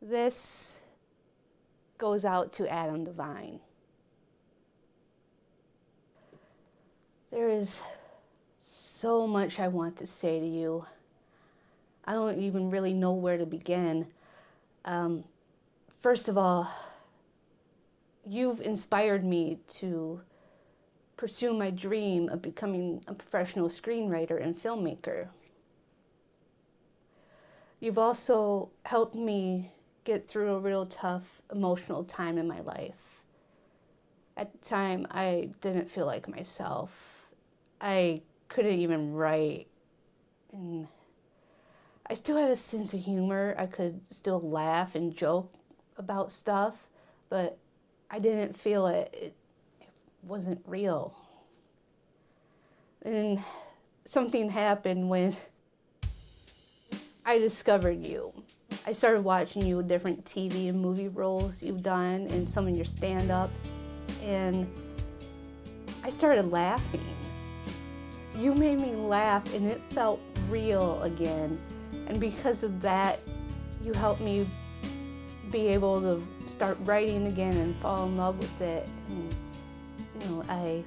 This goes out to Adam Devine. There is so much I want to say to you. I don't even really know where to begin. First of all, you've inspired me to pursue my dream of becoming a professional screenwriter and filmmaker. You've also helped me get through a real tough emotional time in my life. At the time, I didn't feel like myself. I couldn't even write. And I still had a sense of humor. I could still laugh and joke about stuff, but I didn't feel it. It wasn't real. And something happened when I discovered you. I started watching you with different TV and movie roles you've done and some of your stand-up, and I started laughing. You made me laugh and it felt real again, and because of that, you helped me be able to start writing again and fall in love with it. And, I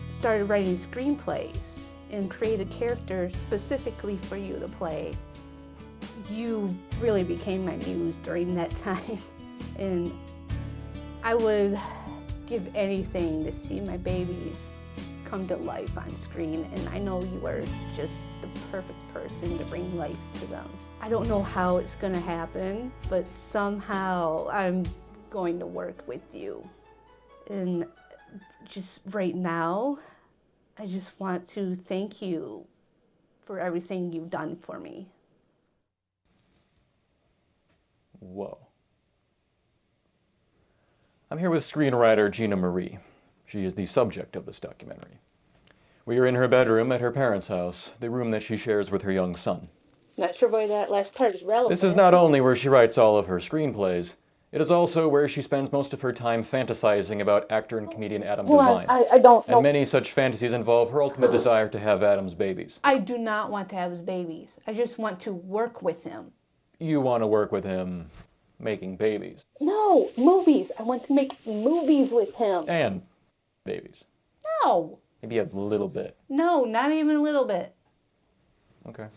started writing screenplays and created characters specifically for you to play. You really became my muse during that time, and I would give anything to see my babies come to life on screen, and I know you are just the perfect person to bring life to them. I don't know how it's going to happen, but somehow I'm going to work with you. And just right now, I just want to thank you for everything you've done for me. Whoa. I'm here with screenwriter Gina Marie. She is the subject of this documentary. We are in her bedroom at her parents' house, the room that she shares with her young son. Not sure why that last part is relevant. This is not only where she writes all of her screenplays, it is also where she spends most of her time fantasizing about actor and comedian Adam Devine. I don't know. And many such fantasies involve her ultimate desire to have Adam's babies. I do not want to have his babies. I just want to work with him. You want to work with him making babies. No, movies. I want to make movies with him. And babies. No. Maybe a little bit. No, not even a little bit. Okay.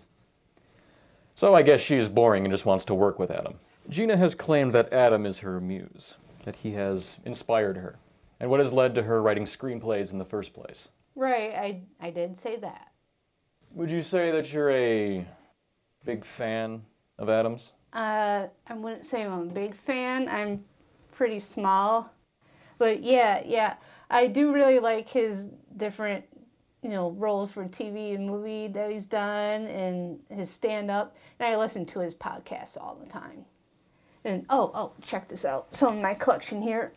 So I guess she's boring and just wants to work with Adam. Gina has claimed that Adam is her muse, that he has inspired her, and what has led to her writing screenplays in the first place. Right, I did say that. Would you say that you're a big fan of Adam's? I wouldn't say I'm a big fan. I'm pretty small. But yeah, I do really like his different, roles for TV and movie that he's done and his stand-up. And I listen to his podcast all the time. And, check this out. Some of my collection here.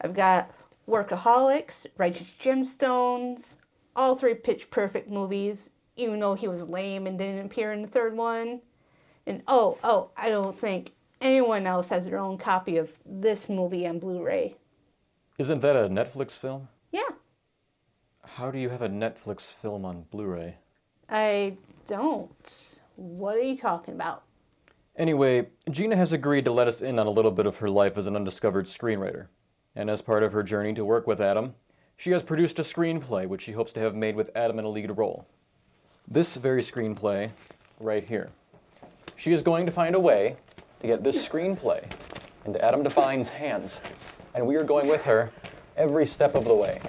I've got Workaholics, Righteous Gemstones, all 3 Pitch Perfect movies, even though he was lame and didn't appear in the 3rd one. And I don't think anyone else has their own copy of this movie on Blu-ray. Isn't that a Netflix film? Yeah. How do you have a Netflix film on Blu-ray? I don't. What are you talking about? Anyway, Gina has agreed to let us in on a little bit of her life as an undiscovered screenwriter. And as part of her journey to work with Adam, she has produced a screenplay which she hopes to have made with Adam in a lead role. This very screenplay, right here. She is going to find a way to get this screenplay into Adam Devine's hands. And we are going with her every step of the way.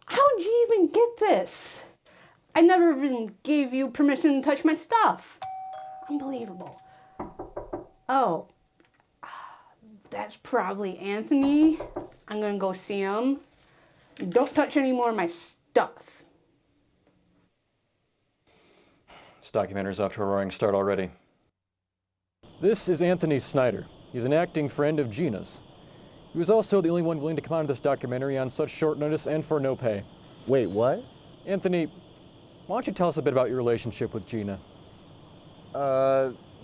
How'd you even get this? I never even gave you permission to touch my stuff. Unbelievable. Oh, that's probably Anthony. I'm gonna go see him. Don't touch any more of my stuff. This documentary's off to a roaring start already. This is Anthony Snyder. He's an acting friend of Gina's. He was also the only one willing to come onto this documentary on such short notice and for no pay. Wait, what? Anthony, why don't you tell us a bit about your relationship with Gina?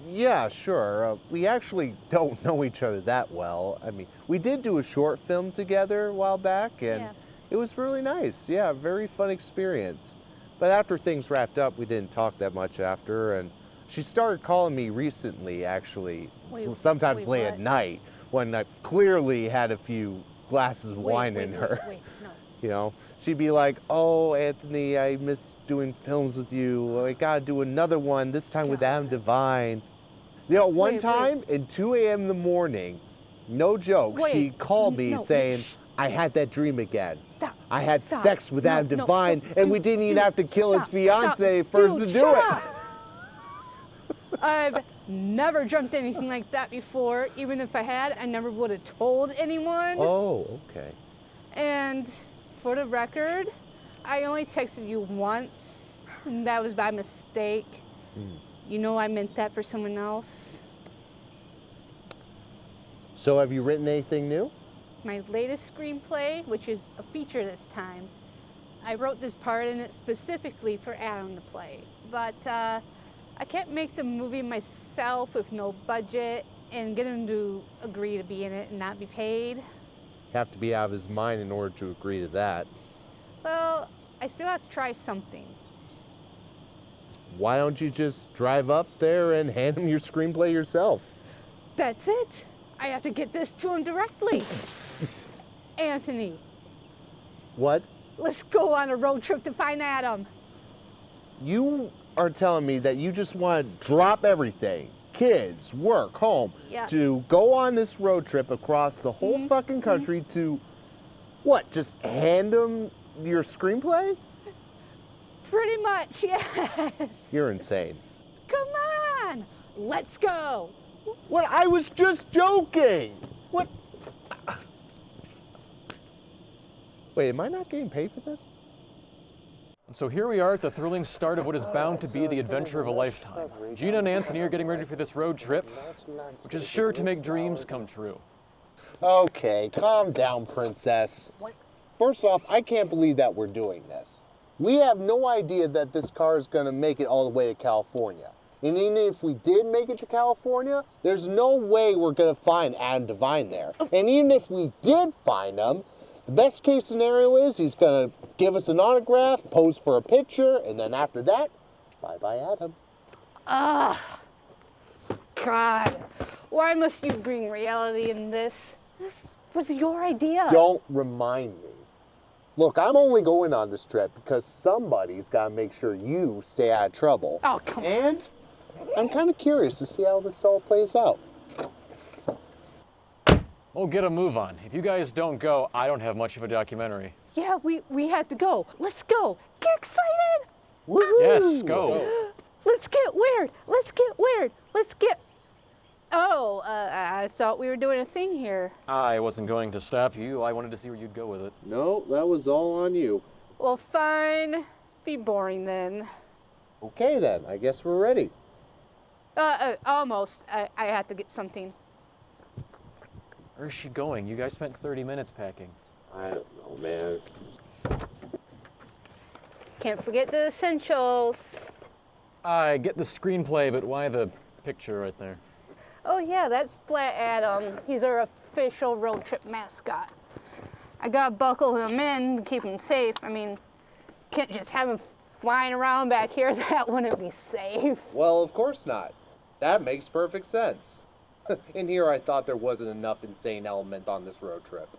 Yeah, sure. We actually don't know each other that well. I mean, we did do a short film together a while back, and it was really nice. Yeah, very fun experience. But after things wrapped up, we didn't talk that much after, and She started calling me recently, actually, Wait, sometimes wait, late what? at night when I clearly had a few glasses of wine in her. Wait, no. You know, she'd be like, "Oh, Anthony, I miss doing films with you. I gotta do another one, this time with Adam Devine." You know, one time at 2 a.m. in the morning, no joke, she called me saying, "I had that dream again. Stop. I had Stop. sex with Adam Devine, and we didn't even have to kill his fiance first to do shut it." Up. I've never dreamt anything like that before. Even if I had, I never would have told anyone. Oh, okay. And for the record, I only texted you once, and that was by mistake. You know I meant that for someone else. So have you written anything new? My latest screenplay, which is a feature this time, I wrote this part in it specifically for Adam to play. But I can't make the movie myself with no budget and get him to agree to be in it and not be paid. Have to be out of his mind in order to agree to that. Well, I still have to try something. Why don't you just drive up there and hand him your screenplay yourself? That's it. I have to get this to him directly. Anthony, What? let's go on a road trip to find Adam. You are telling me that you just want to drop everything, kids, work, home, to go on this road trip across the whole fucking country to, what, just hand him your screenplay? Pretty much, yes. You're insane. Come on, let's go. What? I was just joking. What? Wait, am I not getting paid for this? So here we are at the thrilling start of what is bound to be the adventure of a lifetime. Gina and Anthony are getting ready for this road trip, which is sure to make dreams come true. Okay, calm down, princess. First off, I can't believe that we're doing this. We have no idea that this car is going to make it all the way to California. And even if we did make it to California, there's no way we're going to find Adam Devine there. And even if we did find him, the best case scenario is he's going to give us an autograph, pose for a picture, and then after that, bye-bye Adam. God, why must you bring reality in this? This was your idea. Don't remind me. Look, I'm only going on this trip because somebody's got to make sure you stay out of trouble. Oh, come on. And I'm kind of curious to see how this all plays out. Well, get a move on. If you guys don't go, I don't have much of a documentary. Yeah, we had to go. Let's go. Get excited. Woohoo! Yes, go. Let's get weird. Let's get weird. Let's get... Oh, I thought we were doing a thing here. I wasn't going to stop you. I wanted to see where you'd go with it. No, that was all on you. Well, fine. Be boring then. Okay then, I guess we're ready. Almost. I had to get something. Where's she going? You guys spent 30 minutes packing. I don't know, man. Can't forget the essentials. I get the screenplay, but why the picture right there? Oh yeah, that's Flat Adam. He's our official road trip mascot. I gotta buckle him in to keep him safe. I mean, can't just have him flying around back here. That wouldn't be safe. Well, of course not. That makes perfect sense. In here, I thought there wasn't enough insane elements on this road trip.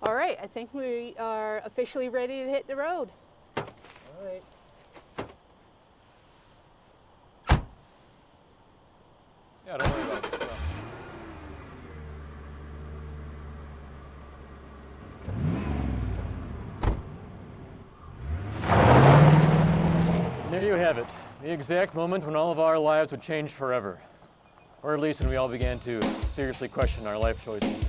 All right, I think we are officially ready to hit the road. All right. Yeah, don't worry about it. There you have it. The exact moment when all of our lives would change forever. Or at least when we all began to seriously question our life choices.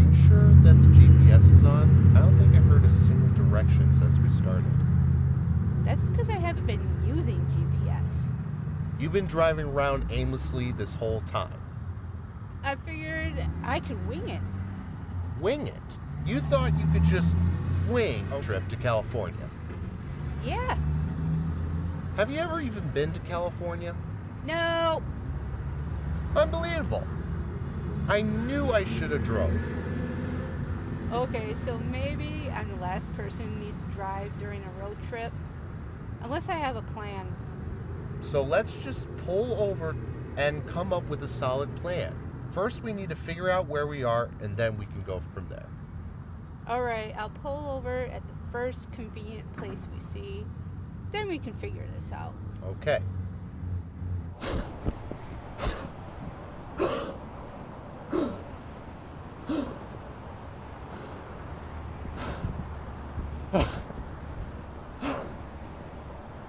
you sure that the GPS is on? I don't think I heard a single direction since we started. That's because I haven't been using GPS. You've been driving around aimlessly this whole time. I figured I could wing it. Wing it? You thought you could just wing a trip to California? Yeah. Have you ever even been to California? No. Unbelievable. I knew I should have drove. Okay, so maybe I'm the last person who needs to drive during a road trip. Unless I have a plan. So let's just pull over and come up with a solid plan. First, we need to figure out where we are, and then we can go from there. Alright, I'll pull over at the first convenient place we see. Then we can figure this out. Okay.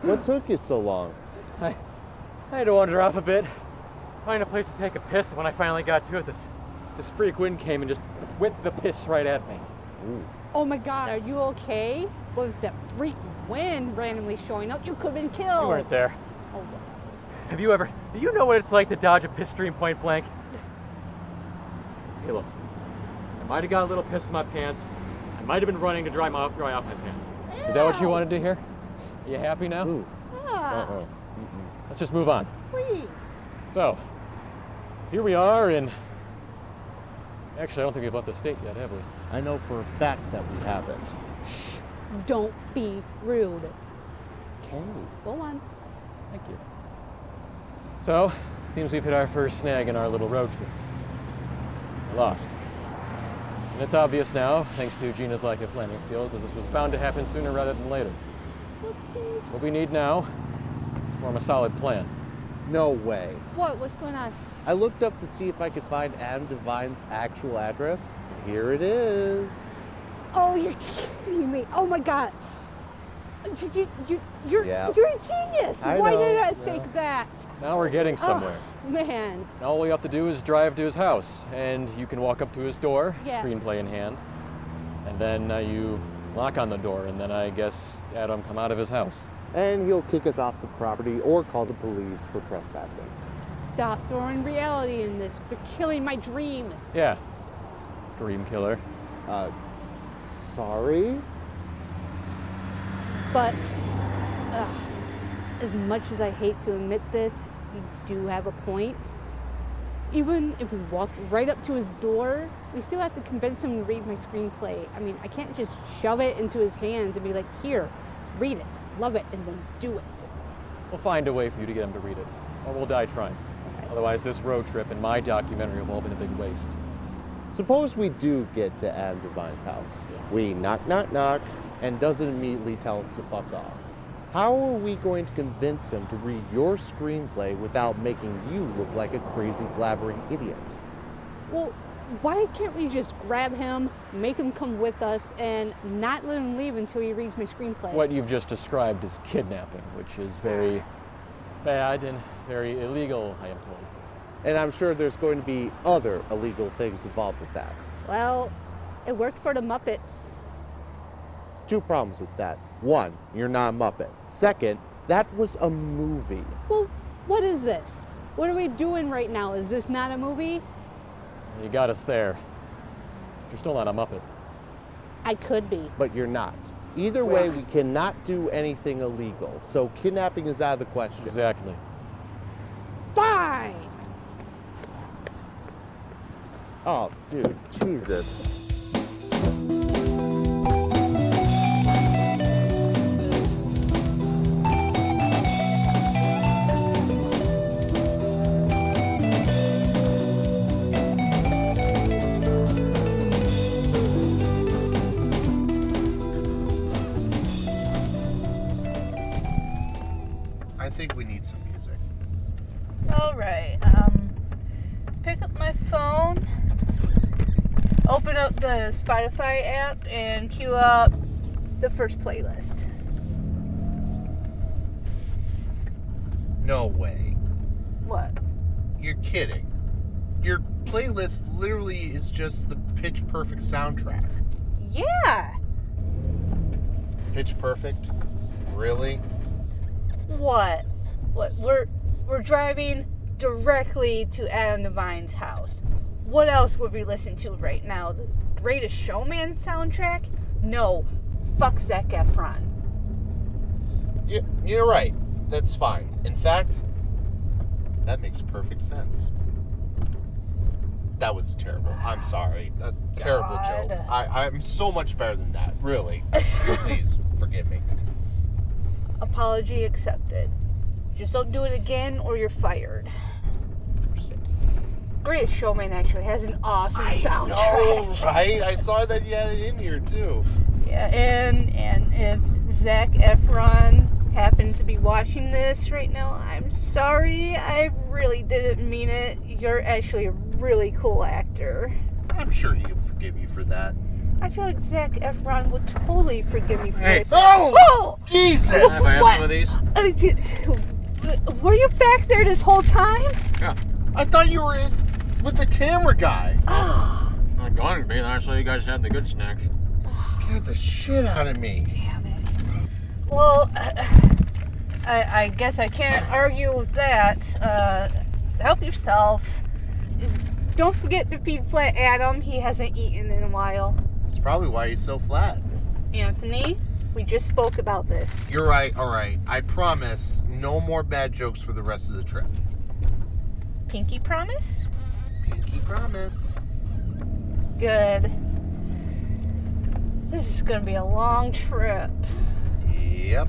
What took you so long? I had to wander off a bit, find a place to take a piss. When I finally got to it, this freak wind came and just whipped the piss right at me. Ooh. Oh my god, are you okay? With that freak wind randomly showing up, you could have been killed. You weren't there. Oh, wow. Do you know what it's like to dodge a piss stream point blank? Hey, look, I might have got a little piss in my pants. I might have been running to dry off my pants. Is that what you wanted to hear? Are you happy now? Ooh. Ah, Let's just move on. please. So, here we are in... Actually, I don't think we've left the state yet, have we? I know for a fact that we haven't. Don't be rude. Okay. Go on. Thank you. So, seems we've hit our first snag in our little road trip. I lost. And it's obvious now, thanks to Gina's lack of planning skills, as this was bound to happen sooner rather than later. Whoopsies. What we need now is form a solid plan. No way. What? What's going on? I looked up to see if I could find Adam Devine's actual address. Here it is. Oh, you're kidding me. Oh my god. You're Yeah. a genius. I Why know, did I yeah. think that? Now we're getting somewhere. Oh, man. Now all we have to do is drive to his house, and you can walk up to his door, Yeah. screenplay in hand, and then you knock on the door, and then I guess Adam come out of his house. And he'll kick us off the property or call the police for trespassing. Stop throwing reality in this. You're killing my dream. Yeah, dream killer. Sorry? But, as much as I hate to admit this, you do have a point. Even if we walked right up to his door, we still have to convince him to read my screenplay. I mean, I can't just shove it into his hands and be like, here, read it, love it, and then do it. We'll find a way for you to get him to read it, or we'll die trying. Otherwise, this road trip and my documentary have all been a big waste. Suppose we do get to Adam Devine's house. We knock, knock, knock, and doesn't immediately tell us to fuck off. How are we going to convince him to read your screenplay without making you look like a crazy blabbering idiot? Well, why can't we just grab him, make him come with us, and not let him leave until he reads my screenplay? What you've just described is kidnapping, which is very bad and very illegal, I am told. And I'm sure there's going to be other illegal things involved with that. Well, it worked for the Muppets. Two problems with that. One, you're not a Muppet. Second, that was a movie. Well, what is this? What are we doing right now? Is this not a movie? You got us there. You're still not a Muppet. I could be. But you're not. Either way, we cannot do anything illegal. So kidnapping is out of the question. Exactly. Fine! Oh, dude, Jesus. I think we need some music. All right. Pick up my phone, open up the Spotify app, and cue up the first playlist. No way. What? You're kidding. You're playlist literally is just the Pitch Perfect soundtrack. Yeah. Pitch Perfect? Really? What? We're driving directly to Adam Devine's house. What else would we listen to right now? The Greatest Showman soundtrack? No. Fuck Zac Efron. You're right. That's fine. In fact, that makes perfect sense. That was terrible. I'm sorry. A terrible joke. I'm so much better than that. Really. Please forgive me. Apology accepted. Just don't do it again or you're fired. Greatest Showman actually has an awesome soundtrack. No, right? I saw that you had it in here too. Yeah, and if Zac Efron happens to be watching this right now, I'm sorry. I really didn't mean it. You're actually a really cool actor. I'm sure he'll forgive you for that. I feel like Zac Efron would totally forgive me for this. Oh! Jesus! Can I have some of these? Were you back there this whole time? Yeah. I thought you were with the camera guy. I'm going to be. That's why you guys had the good snacks. Scared the shit out of me. Damn it. Well, I guess I can't argue with that. Help yourself. Don't forget to feed Flat Adam. He hasn't eaten in a while. That's probably why he's so flat. Anthony, we just spoke about this. You're right, alright. I promise no more bad jokes for the rest of the trip. Pinky promise? Pinky promise. Good. This is gonna be a long trip. Yep.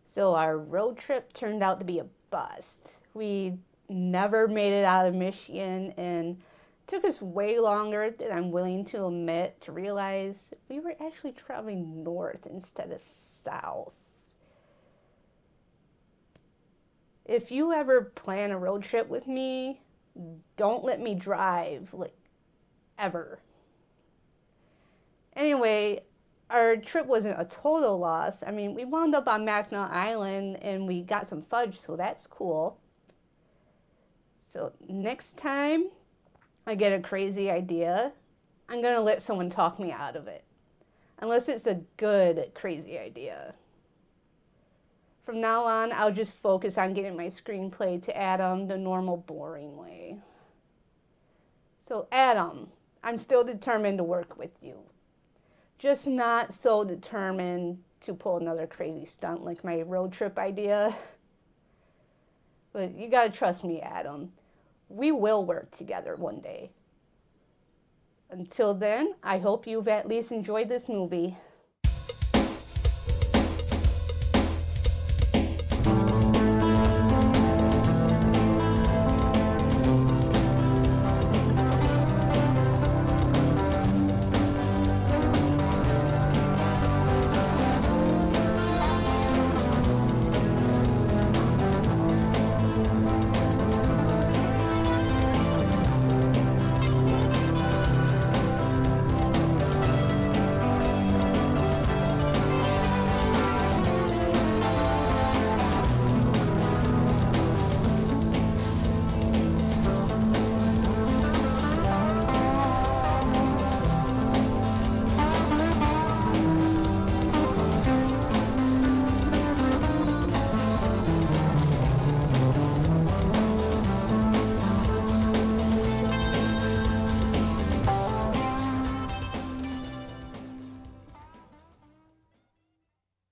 So our road trip turned out to be a bust. We never made it out of Michigan, and it took us way longer than I'm willing to admit to realize we were actually traveling north instead of south. If you ever plan a road trip with me, don't let me drive, ever. Anyway, our trip wasn't a total loss. I mean, we wound up on Mackinac Island and we got some fudge, so that's cool. So next time I get a crazy idea, I'm gonna let someone talk me out of it. Unless it's a good crazy idea. From now on, I'll just focus on getting my screenplay to Adam the normal, boring way. So Adam, I'm still determined to work with you. Just not so determined to pull another crazy stunt like my road trip idea. But you gotta trust me, Adam. We will work together one day. Until then, I hope you've at least enjoyed this movie.